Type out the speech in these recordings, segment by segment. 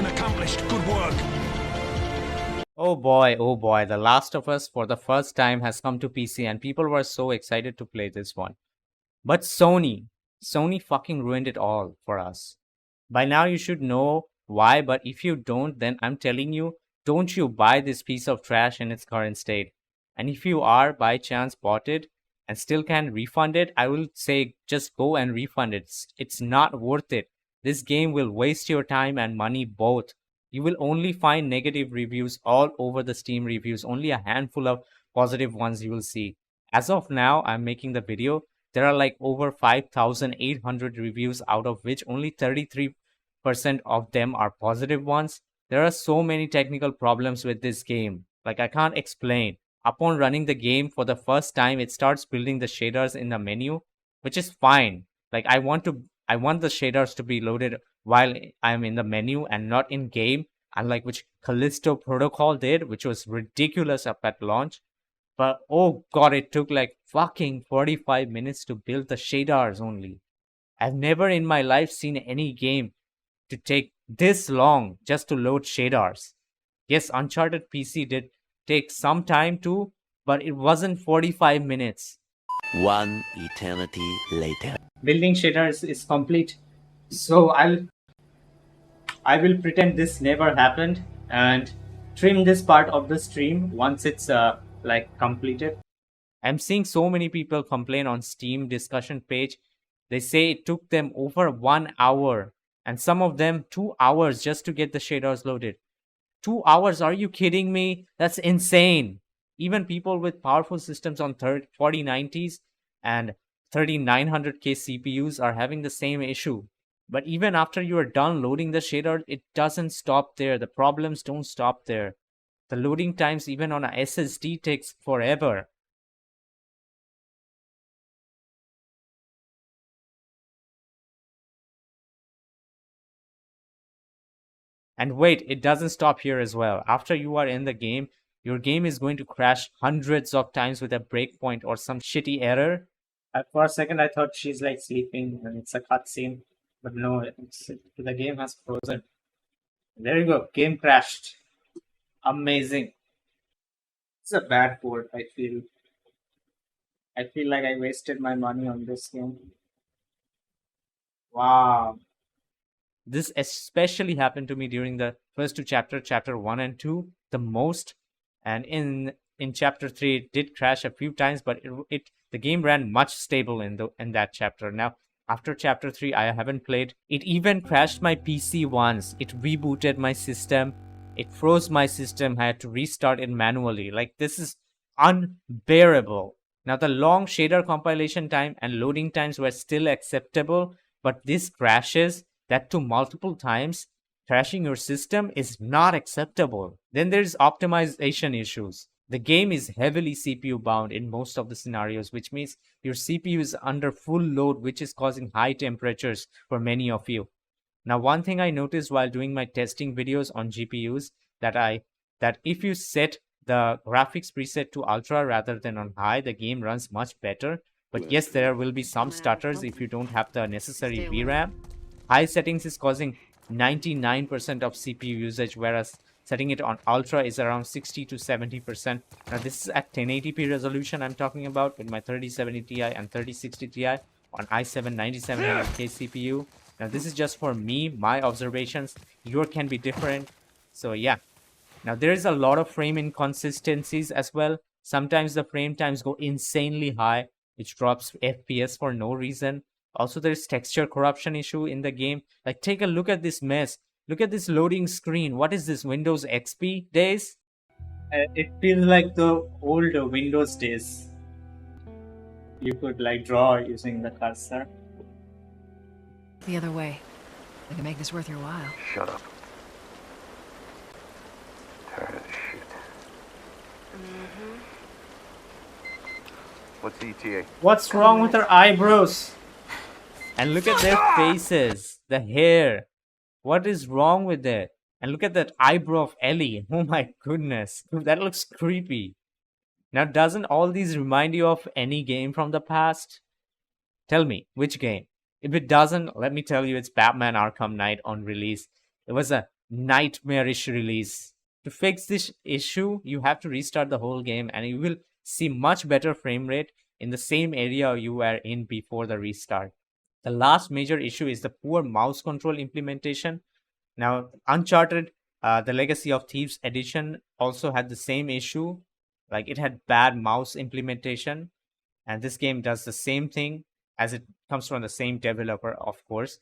Mission accomplished. Good work. oh boy, The Last of Us for the first time has come to PC and people were so excited to play this one. But Sony fucking ruined it all for us. By now you should know why, but if you don't, then I'm telling you, don't you buy this piece of trash in its current state. And if you are by chance bought it and still can't refund it, I will say just go and refund it. It's not worth it. This game will waste your time and money both. You will only find negative reviews all over the Steam reviews, only a handful of positive ones you will see. As of now, I'm making the video. There are like over 5,800 reviews, out of which only 33% of them are positive ones. There are so many technical problems with this game. Like, I can't explain. Upon running the game for the first time, it starts building the shaders in the menu, which is fine. Like, I want the shaders to be loaded while I'm in the menu and not in game, unlike which Callisto Protocol did, which was ridiculous up at launch. But oh god, it took like fucking 45 minutes to build the shaders only. I've never in my life seen any game to take this long just to load shaders. Yes, Uncharted PC did take some time too, but it wasn't 45 minutes. One eternity later. Building shaders is complete. So I will pretend this never happened and trim this part of the stream once it's like completed. I'm seeing so many people complain on Steam discussion page. They say it took them over 1 hour and some of them 2 hours just to get the shaders loaded. 2 hours? Are you kidding me? That's insane. Even people with powerful systems on 4090s and 3900K CPUs are having the same issue. But even after you are done loading the shader, it doesn't stop there. The problems don't stop there. The loading times even on a SSD takes forever. And wait, it doesn't stop here as well. After you are in the game, your game is going to crash hundreds of times with a breakpoint or some shitty error. For a second, I thought she's like sleeping and it's a cutscene. But no, the game has frozen. There you go. Game crashed. Amazing. It's a bad port, I feel. I feel like I wasted my money on this game. Wow. This especially happened to me during the first two chapters, chapter 1 and 2, the most. And in chapter 3, it did crash a few times, but the game ran much stable in that chapter. Now, after chapter 3, I haven't played. It even crashed my PC once. It rebooted my system. It froze my system. I had to restart it manually. Like, this is unbearable. Now, the long shader compilation time and loading times were still acceptable, but this crashes, that too multiple times, crashing your system is not acceptable. Then there's optimization issues. The game is heavily CPU bound in most of the scenarios, which means your CPU is under full load, which is causing high temperatures for many of you. Now, one thing I noticed while doing my testing videos on GPUs that if you set the graphics preset to ultra rather than on high, the game runs much better. But yes, there will be some stutters if you don't have the necessary VRAM. High settings is causing 99% of CPU usage, whereas setting it on ultra is around 60 to 70%. Now, this is at 1080p resolution I'm talking about with my 3070 Ti and 3060 Ti on i7 9700K CPU. Now, this is just for me, my observations. Yours can be different. So, yeah. Now, there is a lot of frame inconsistencies as well. Sometimes the frame times go insanely high, which drops FPS for no reason. Also, there's texture corruption issue in the game. Like, take a look at this mess. Look at this loading screen. What is this, Windows XP days? It feels like the old Windows days. You could like draw using the cursor. The other way. I can make this worth your while. Shut up. Tired of this shit. What's ETA? What's wrong with her eyebrows? And look at their faces, the hair. What is wrong with it? And look at that eyebrow of Ellie. Oh my goodness. That looks creepy. Now, doesn't all these remind you of any game from the past? Tell me, which game? If it doesn't, let me tell you, it's Batman Arkham Knight on release. It was a nightmarish release. To fix this issue, you have to restart the whole game and you will see much better frame rate in the same area you were in before the restart. The last major issue is the poor mouse control implementation. Now, Uncharted, the Legacy of Thieves edition also had the same issue. Like it had bad mouse implementation, and this game does the same thing as it comes from the same developer, of course.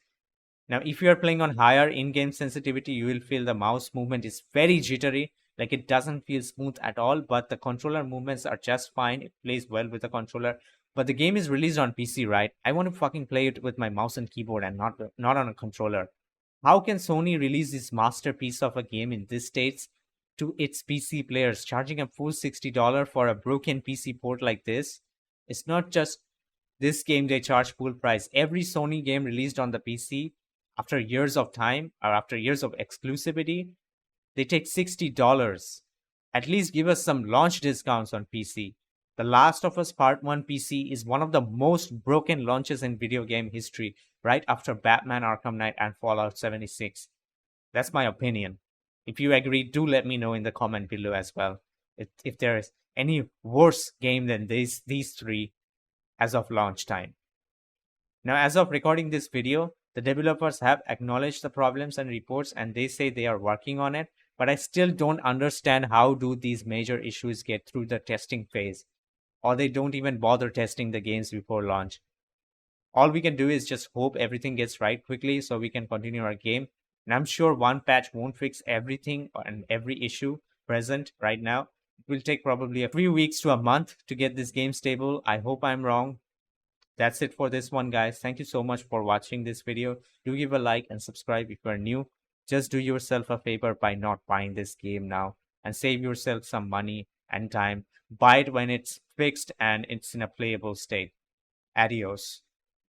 Now, if you are playing on higher in-game sensitivity, you will feel the mouse movement is very jittery, like it doesn't feel smooth at all, but the controller movements are just fine. It plays well with the controller. But the game is released on PC, right? I want to fucking play it with my mouse and keyboard and not on a controller. How can Sony release this masterpiece of a game in these states to its PC players, charging a full $60 for a broken PC port like this? It's not just this game they charge full price. Every Sony game released on the PC after years of time or after years of exclusivity, they take $60. At least give us some launch discounts on PC. The Last of Us Part 1 PC is one of the most broken launches in video game history, right after Batman Arkham Knight and Fallout 76. That's my opinion. If you agree, do let me know in the comment below as well. If there is any worse game than these three as of launch time. Now, as of recording this video, the developers have acknowledged the problems and reports and they say they are working on it, but I still don't understand how do these major issues get through the testing phase, or they don't even bother testing the games before launch. All we can do is just hope everything gets right quickly so we can continue our game. And I'm sure one patch won't fix everything and every issue present right now. It will take probably a few weeks to a month to get this game stable. I hope I'm wrong. That's it for this one, guys. Thank you so much for watching this video. Do give a like and subscribe if you are new. Just do yourself a favor by not buying this game now and save yourself some money and time. Buy it when it's fixed and it's in a playable state. Adios.